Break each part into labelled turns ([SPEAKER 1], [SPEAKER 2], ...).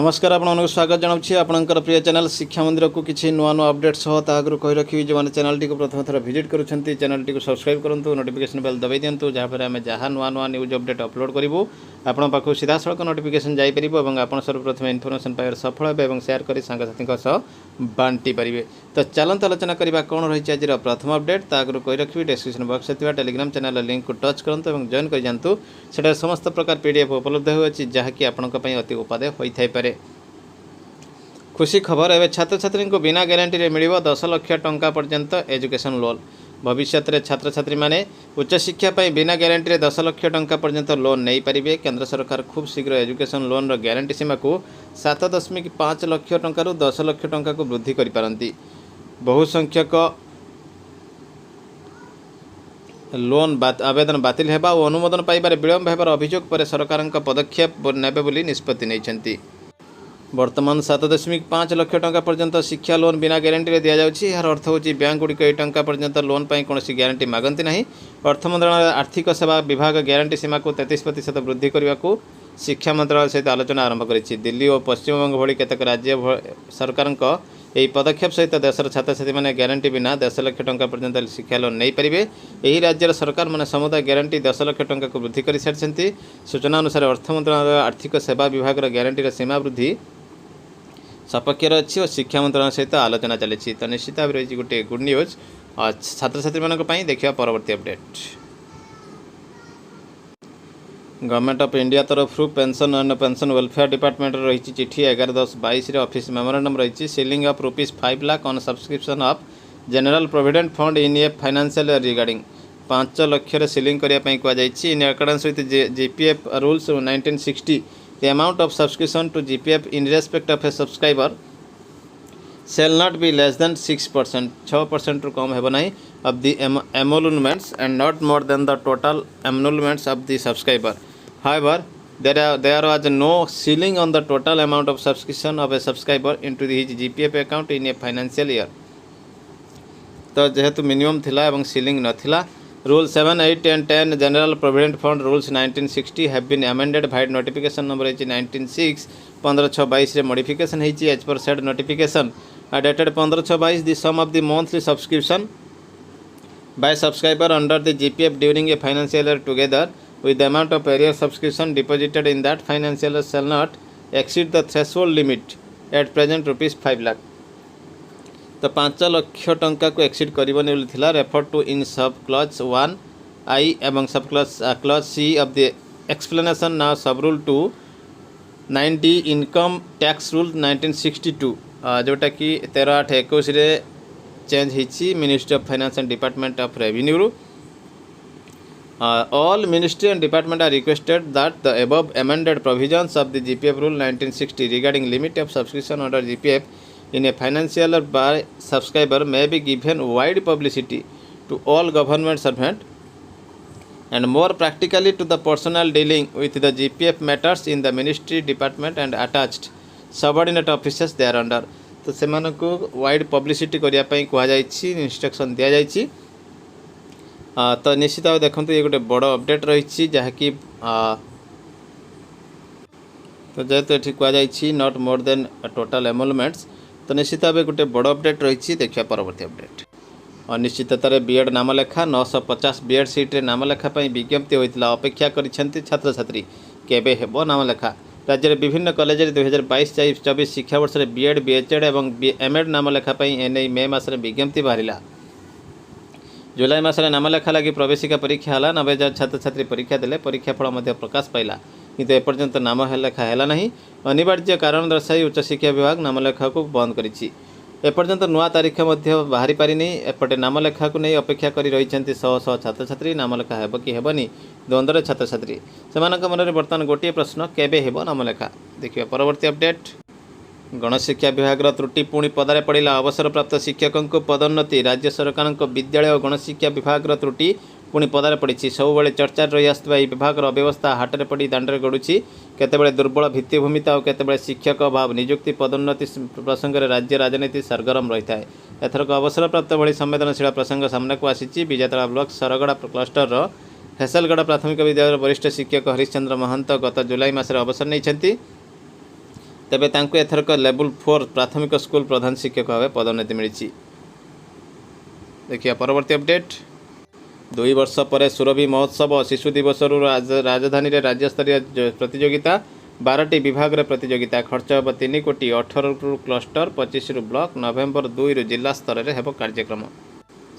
[SPEAKER 1] नमस्कार आपको स्वागत जनाऊँ आपंकर प्रिय चैनल शिक्षा मंदिर को किसी नुआ नुआ अपडेट सह आगु कही रखी जो मैंने चैनल टी प्रथम थर विजिट करुँच चैनल टी सब्सक्राइब करूँ नोटिफिकेशन बेल दबाई दिंतु जहाँफल आम जहाँ नुआ नुआ न्यूज अपडेट अपलोड करूँ आपण पाखु सीधा सड़क नोटिफिकेशन जापर और आप सर्वप्रथम इनफर्मेशन पाइबार सफल हे और सेयार कर सांगसाथी बांटी पारे। तो चलते आलोचना करवा कौन रही आज प्रथम अपडेट ता आगु कही रखी डिस्क्रिप्शन बॉक्स में टेलीग्राम चैनल लिंक को टच करूँ और जॉइन कर जातु से समस्त प्रकार पीडीएफ उपलब्ध होती जहाँकि आपंपाई अति उपादेय होता है। खुशी खबर एवं छात्र छात्री को बिना ग्यारंटी रे मिलिबो 10 लाख टंका पर्यंत एजुकेशन लोन। भविष्य में छात्र छात्री माने उच्च शिक्षा बिना ग्यारंटी रे 10 लाख टंका पर्यंत लोन नहीं पारिबे। केंद्र सरकार खूब शीघ्र एजुकेशन लोन रो ग्यारंटी सीमा को 7.5 लाख टंका 10 लाख टंका को वृद्धि करि पारंती। बहु संख्यक लोन आवेदन बातिल हेबा और अनुमोदन पाइबार विलंब हेबार अभियोग पर सरकार पदक्षेप नेबे बोली निष्पत्ति नैछंती। वर्तमान 7.5 लाख टंका पर्यंत शिक्षा लोन बिना ग्यारंटी रे दिया जाउछि। यार अर्थ होछि बैंक गुड़िक ए टंका पर्यंत लोन पाई कोनोसी ग्यारंटी मागंती नहीं। अर्थ मंत्रालय आर्थिक सेवा विभाग ग्यारंटी सीमा को 33% वृद्धि करने को शिक्षा मंत्रालय सहित आलोचना आरंभ करिछि। दिल्ली और पश्चिमबंग भली केतक राज्य सरकार यही पदक्षेप सहित देशर छात्र छात्री मैंने ग्यारंटी बिना 10 लाख टंका पर्यंत शिक्षा लोन नहीं पारे। यही राज्यर सरकार मैंने समुदाय ग्यारंटी 10 लाख टंका को वृद्धि कर सारी। सूचना अनुसार अर्थ मंत्रालय आर्थिक सेवा विभाग ग्यारंटी सीमा वृद्धि सपक्ष अच्छी और शिक्षा मंत्रालय सहित आलोचना चली। तो निश्चित भाव रही गोटे गुड न्यूज छात्र छात्री मानी। देखा परवर्ती अपडेट। गवर्नमेंट ऑफ इंडिया तरफ pension and pension welfare department रही चिठी 11/10/22 ऑफिस मेमोरेंडम रही ceiling of ₹5 lakh on subscription of general provident fund in a financial regarding 5 lakh ceiling करने कहुई। In accordance with GPF rules 1960 the amount of subscription to GPF in respect of a subscriber shall not be less than 6% ରୁ कम ହେବ ନାହିଁ of the emoluments and not more than the total emoluments of the subscriber. However, there was no ceiling on the total amount of subscription of a subscriber into his GPF account in a financial year. तो जेहेतु minimum थिला एवं ceiling नथिला Rule 7, 8 and 10 General Provident Fund Rules 1960 have been amended by notification number 196 15/6/22 modification ହେଇଛି as per said notification dated 15/6/22 the sum of the monthly subscription by subscriber under the GPF during a financial year together with the amount of arrear subscription deposited in that financial year shall not exceed the threshold limit at present ₹5 lakh. तो 5 लाख टंका को exceed करबनी refer to in sub clause 1 I एवं sub clause C of the explanation now sub rule 290 income tax rule 1962 जोटा कि 13/8/21 रे change होती ministry of finance and department of revenue. All ministry and department are requested that the above amended provisions of the GPF rule 1960 regarding limit of subscription under GPF in a financial year by subscriber may be given wide publicity to all government servants and more practically to the personnel dealing with the GPF matters in the ministry department and attached subordinate offices thereunder. तो से को wide publicity करने कहुई instruction दि जाइए। तो निश्चित भाव देखो ये गोटे बड़ अपडेट रही जहाँकि तो जेहेतु ये कहुई not more than total emoluments तो निश्चित भाव गोटे बड़ अपडेट रही। देखिए परवर्ती अपडेट। अनिश्चिततार बीएड नामलेखा 950 बीएड सीट्रे नामलेखा विज्ञप्ति होता अपेक्षा कर छात्र छात्री केबे हेबो नामलेखा। राज्य में विभिन्न कॉलेज 2022-24 शिक्षा वर्ष में बीएड बीएचएड और एमएड नामलेखा एने मे मासरे विज्ञप्ति बाहरिला। जुलाई मासरे नामलेखा लगी प्रवेशिका परीक्षा है 90,000 छात्र छात्री परीक्षा देले परीक्षा फल प्रकाश पाइला किंतु एपर्यंत नाम लेखा है नहीं। अनिवार्य कारण दर्शाई उच्च शिक्षा विभाग नामलेखा को बंद करिछि। एपर्यंत नुआ तारीख बाहरी पारिनी। एपटे नामलेखा को नहीं अपेक्षा कर रही शह शह छात्र छात्री नामलेखा हेब कि हेबनी द्वंद्वर छात्र छात्री से मन में बर्तमान गोटे प्रश्न केबे हेब नामलेखा। देखिए परवर्ती अपडेट। गणशिक्षा विभाग त्रुटि पुणी पदारे पड़ा अवसरप्राप्त शिक्षकों को पदोन्नति। राज्य सरकार विद्यालय और गणशिक्षा विभाग त्रुटि पुणी पदारे पड़ी सब चर्चा रही आसुवा विभाग अव्यवस्था हाटरे पड़ी दांडे गड़ुची। केतेबेले दुर्बल भित्तिभूमिता और केतेबेले शिक्षक अभाव नियुक्ति पदोन्नति प्रसंग में राज्य राजनीति सरगरम रही है। एथरक अवसरप्राप्त भली संवेदनशील प्रसंग सामना को आसी। विजेतला ब्लॉक सरगड़ा क्लस्टर हेसलगड़ा प्राथमिक विद्यालय वरिष्ठ शिक्षक हरिश्चंद्र महंत गत जुलाई मासरे अवसर नहीं। तेबे तांको एथरक लेवल 4 प्राथमिक स्कूल प्रधान शिक्षक भाव पदोन्नति मिली। देखिए परवर्ती अपडेट। 2 वर्ष पर सुरभि महोत्सव शिशु दिवस राजधानी रे राज्य स्तरीय प्रतियोगिता 12टी विभाग रे प्रतियोगिता खर्च हम 3 कोटी 18 रु क्लस्टर 25 रु ब्लॉक नवेम्बर 2 रु जिला स्तर में हेब कार्यक्रम।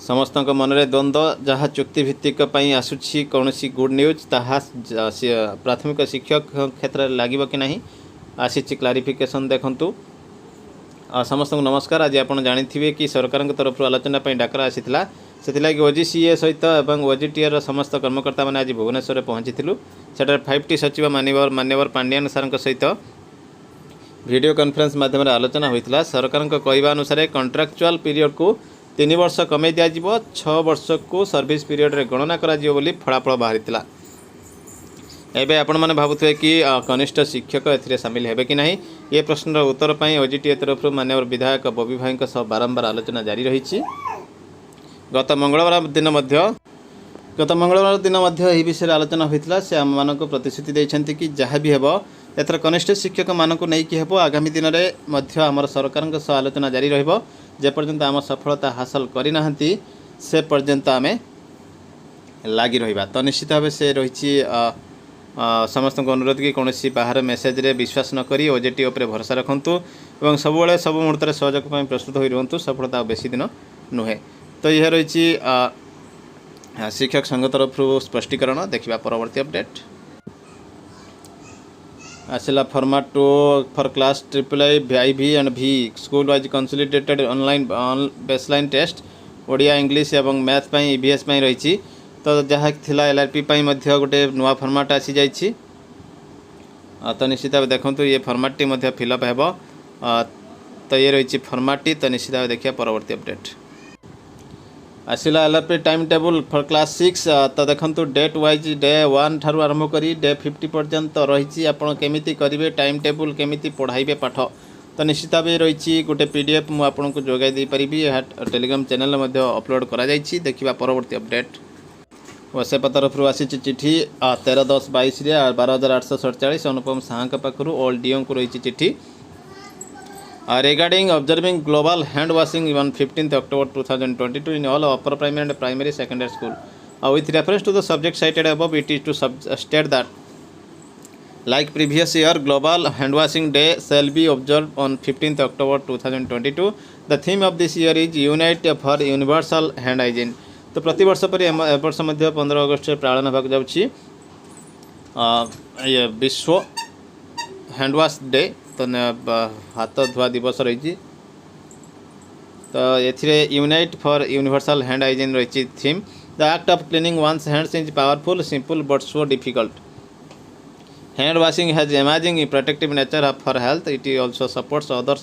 [SPEAKER 1] समस्त मनरे द्वंद्व जहाँ चुक्तिभित्तिक आसूची कौन गुड न्यूज ताहा प्राथमिक शिक्षक क्षेत्र में लगे कि नहीं आसी क्लारिफिकेशन देखंतु। समस्त नमस्कार। आज आप जानी कि सरकार तरफ आलोचना डाकर आसीला से ओजीसीए सहित ओजीटीआर समस्त कर्मकर्ता मैंने आज भुवनेश्वर पहुँची सेठार 5टी सचिव मान्यवर पांडियान सार सहित वीडियो कॉन्फ्रेंस माध्यम आलोचना होता। सरकार कहवा अनुसार कॉन्ट्रैक्चुअल पीरियड को 3 वर्ष कमे दिज्व 6 वर्ष को सर्विस पीरियड रे गणना करा फलाफल बाहरी। एबे आपण माने भाबुथे कि कनिष्ठ शिक्षक एथिरे शामिल हेबे कि नहीं ये प्रश्नर उत्तर पाई ओजीटीए तरफ मान्यवर विधायक बबी भाई बारंबार आलोचना जारी रही। गत मंगलवार दिन यह विषय आलोचना होता से आम मान प्रतिश्रुति देते कि जहाँ भी हेब एथर कनिष्ठ शिक्षक मानक नहीं हेब आगामी दिन में आमर सरकार आलोचना जारी रपर्यंत आम सफलता हासिल करना से पर्यंत आम लगी रहा। तो निश्चित भाव से रही समस्त अनुरोध कि कौन बाहर मेसेज रे विश्वास न करी ओजेटी उपरे भरोसा रखंतु और सब मुहूर्त सहयोग प्रस्तुत हो रुहतु। सफलता बेसी दिन नुहे। तो यह रही शिक्षक संघ तरफ स्पष्टीकरण। देखा परवर्ती अपडेट। आसला format 2 for class triple I भी एंड भी school wise consolidated online baseline test Odia English और मैथ पर ईवीएस रही। तो जहाँ थिला एलआरपी गोटे नुआ फॉर्मेट आसी जाइए। तो निश्चित भाव देखो ये फॉर्मेट टी फिलअप हेब। तो ये रही फॉर्मेट टी। तो निश्चित भाव देखिए परवर्ती अपडेट। आसला LRP time table for class 6। तो देखो डेट वाइज डे 1 ठारू आरंभ करी डे 50 पर्यंत रही। आपड़ केमिति करेंगे टाइम टेबल केमिति पढ़ाइबे पाठ। तो निश्चित भाव रही गोटे पीडीएफ मुझे जोगाई दे पारिबी। टेलीग्राम चैनल में अपलोड करा जाइछि। देखिबा परवर्ती अपडेट। ओसेपा तरफ आसी चिठी 13/10/22 12,847 अनुपम साहा पाखु ऑल डीओ को रही चिठी regarding observing global hand washing on 15th October 2022 in all upper primary and primary secondary school. With reference to the subject cited above, it is to state that like previous year, global hand washing day shall be observed on 15th October 2022. The theme of this year is Unite for Universal Hand Hygiene. तो प्रति वर्ष पर वर्ष 15 अगस्त से पालन होगा जाउछि ये विश्व हैंड वाश डे। तो हाथ धुआ दिवस रही। तो ये unite for universal hand hygiene रही थीम। The act of cleaning one's hands is powerful simple but so difficult. Hand washing has amazing protective nature for health. It also supports other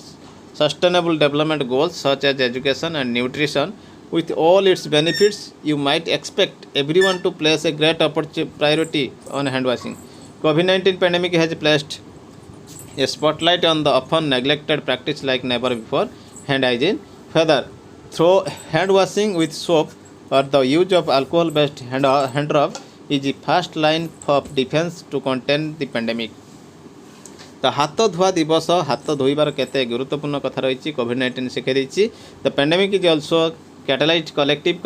[SPEAKER 1] sustainable development goals such as education and nutrition. With all its benefits, you might expect everyone to place a great priority on hand washing. COVID-19 pandemic has placed a spotlight on the often neglected practice like never before hand hygiene, whether through hand washing with soap or the use of alcohol-based hand rub is the first line of defense to contain the pandemic. तो हाथ धुआ दिवस हाथ धोइबार केते गुरुत्वपूर्ण कथा रही COVID-19 शिखाई देछि। The pandemic is also catalyze collective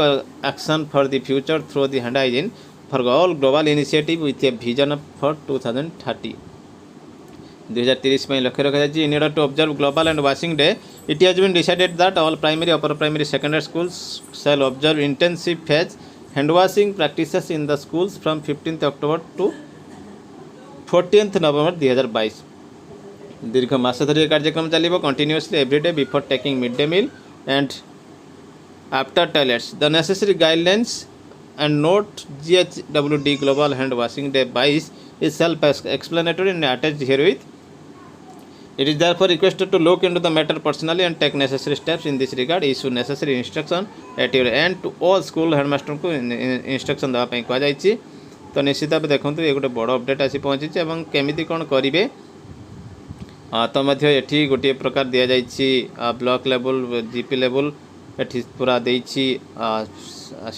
[SPEAKER 1] action for the future through the hand hygiene for all global initiative with a vision for 2030. 2030 में लक्ष्य रखा जाए। In order to observe global and washing day, it has been decided that all primary, upper primary, secondary schools shall observe intensive phase hand washing practices in the schools from 15th October to 14th November 2022. दीर्घ मास धरी कार्यक्रम चलिबो continuously everyday before taking mid day meal and after toilets. The necessary guidelines and note GHWD Global Hand Washing Day 22 is self-explanatory and attached herewith. It is therefore requested to look into the matter personally and take necessary steps in this regard. Issue necessary instruction at your end to all school headmaster को instruction देवा कह जाइए। तो निश्चित भाव देखो ये गोटे बड़ अपडेट आसी पहुँची और केमिति कौन करेंगे। तो ये गोटे प्रकार दि जाइए ब्लॉक लेवल जीपी लेवल एठी पूरा देछि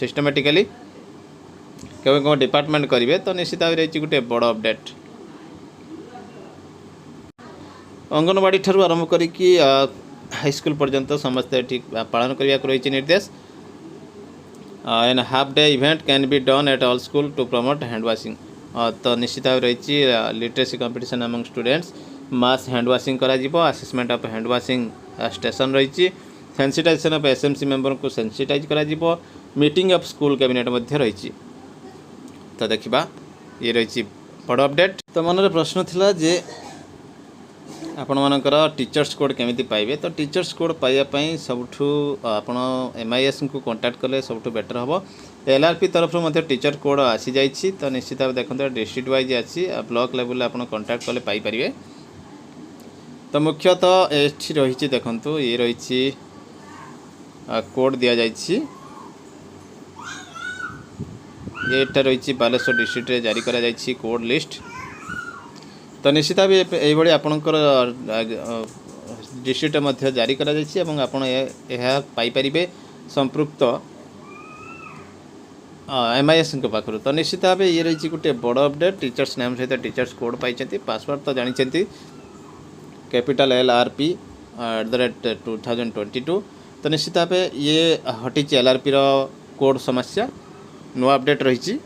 [SPEAKER 1] सिस्टमेटिकली केवल कौन डिपार्टमेंट करेंगे। तो निश्चित भाव रही गोटे बड़ अपडेट। अंगनवाड़ी ठारू आरंभ करिकी हाईस्कूल पर्यंत समस्ते ठीक पालन करने को रही निर्देश। And half day event can be done at all school to promote hand washing. तो निश्चित भाव रही literacy competition among students mass hand washing करा जीवो। Assessment of hand washing station रही। सेंसिटाइजेशन ऑफ एसएमसी मेंबर को सेंसिटाइज करा जीवो। मीटिंग ऑफ स्कूल कैबिनेट मध्य रही। तो देखा ये रही बड़ अपडेट। तो मन प्रश्न थिला जे आपण मानकर टीचर्स कोड केमिति पाइबे। तो टीचर्स कोड पाइबापी सबुठू आपण MIS को कांटेक्ट कले सबुठू बेटर हम। LRP तरफ मध्य टीचर कोड आसी जाइछि। तो निश्चित भाव देखते डिस्ट्रिक्ट वाइज आसी ब्लॉक लेवल आप कांटेक्ट कले पाई परिबे। तो मुख्यतः एठी रही देखंतु ये रही कोड दिया जाइछि। एटा रही बालेश्वर डिस्ट्रिक्ट रे जारी करा जाइछि कोड लिस्ट। तो निश्चित भाव ये आपणकर डिस्ट्रिक्ट मध्य जारी करा जाइछि एवं आपण यह पाई परिबे संपृक्त MIS को पाखरु। तो निश्चित भाव ये रही गोटे बड़ अपडेट। टीचर्स नेम सहित टीचर्स कोड पाई। पासवर्ड तो जानी कैपिटल LRP @2022। तो निश्चित भाव ये हटी LRP रो कोड समस्या नुआ अपडेट रही।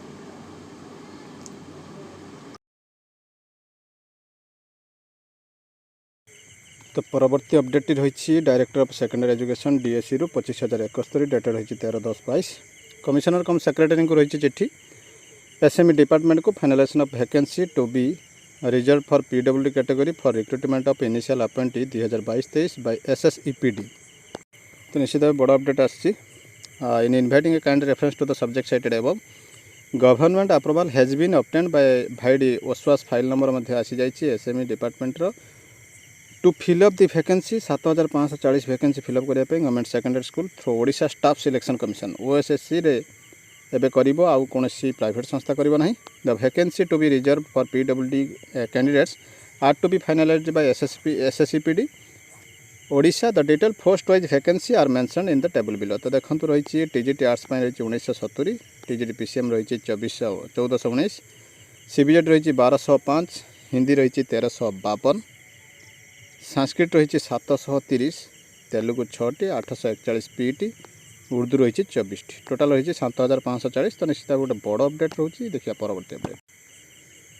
[SPEAKER 1] तो परवर्ती अपडेट रही director of secondary education DSE रु 25,071 डेटा रही 13/10/22। कमिशनर कम सेक्रेटरी को रही चिट्ठी। SME डिपार्टमेंट को finalization of vacancy to be reserve for PWD category for recruitment of initial appointee 2022-23 by SSEPD। तो निश्चित बड़ अपडेट आसी। In inviting a kind reference to the subject cited above government approval has been obtained by भाईडी ओसवास file number मध्य आसी जाइछि SME department रो to fill up the vacancy 7,540 vacancy fill up करने government secondary school through Odisha staff selection commission OSSC रे एबे करिबो आउ कोनोसी प्राइवेट संस्था करिबो नाही। The vacancy to be reserve for PWD candidates are to be finalized by SSEPD Odisha. The detail post wise vacancy are mention in the table below. तो देखंतु रही TGT आर्ट्स रही 1970, TGT PCM रही 1419, CBZ रही 1205, हिंदी रही 1352, संस्कृत रही 730, तेलुगु 6टी, 841 PET, उर्दू रही 24टी, total रही 7,540। तो निश्चित गोटे बड़ अपडेट रोचे। देखिए परवर्ती अपडेट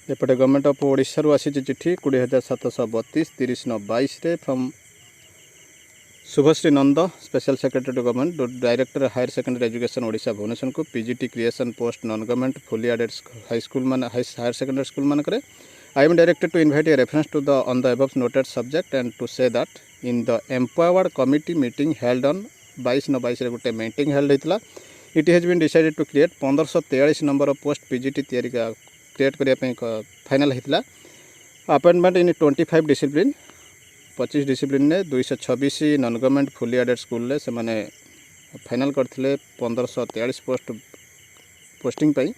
[SPEAKER 1] एपटे गवर्नमेंट ऑफ ओडिशा आसी चिट्ठी 20,732 30/9/22 from Shubhashree Nanda special secretary to government director higher secondary education Odisha Bhubaneswar को PGT creation post non government fully aided high school मान हायर सेकेंडरी स्कूल मानक I am directed to invite a reference to the on the above noted subject and to say that in the empowered committee meeting held on 22/9/22 गोटे meeting held होता। It has been decided to create 1543 number of post PGT तैयारी create करने final होता। Appointment in 25 discipline 25 discipline ने 226 non government fully aided school से मैंने final करते 1543 posting पाई।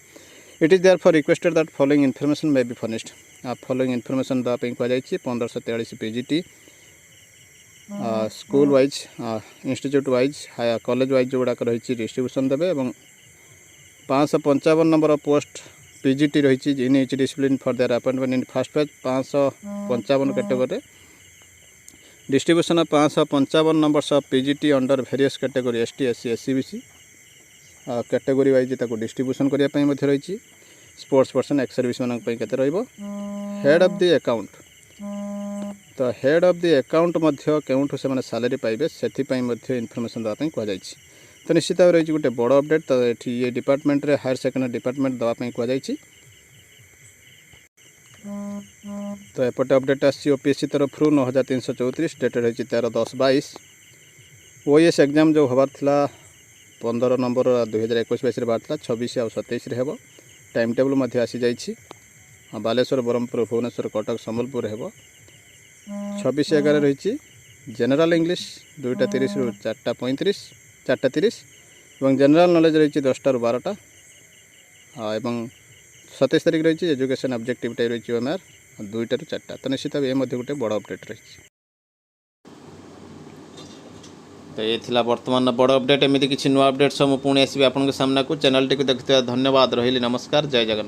[SPEAKER 1] It is therefore requested that following information may be furnished. Following information देवाई कहुई 1543 PGT school wise institute wise college wise जो गुड़ाक रही डिस्ट्रीब्यूशन देवे। 555 नंबर ऑफ पोस्ट PGT रही in each discipline for their appointment in first phase 555 category distribution of 555 numbers of PGT under various category ST SC SC BC category wise distribution करने रही। Sports person ex service मान head of the account. तो head of the account केउठू से salary पाइबे से information देवाई कहुई। तो निश्चित भाव रही गोटे बड़ अपडेट। तो ये डिपार्टमेंट रे हायर सेकेंडरी डिपार्टमेंट देवाई कहुई। तो एपटे अपडेट आसी OPSC तरफ 9,334 डेट रही 13/10/22। OES एग्जाम जो हबार था 15 नंबर 2021-22 बाहर 26 और 27 हेब। टाइम टेबल आसी जाइए। बालेश्वर ब्रह्मपुर भुवनेश्वर कटक संबलपुर हेब। 26/11 रही जनरल इंग्लिश 2:30 रु 4:35 4:30 और जनरल नॉलेज रही 10टा रु 12टा और 27 तारीख रही एजुकेशन ऑब्जेक्टिव टाइप रही OMR 2टा रु 4टा। तो निश्चित ये गोटे बड़ अपडेट रही। तो ये थिला वर्तमान बड़ अपडेट। एमती किसी नुआ अपडेट सब पुणी आसबि आपन सामना को। चैनल टी को देखते धन्यवाद रही। नमस्कार, जय जगन्नाथ।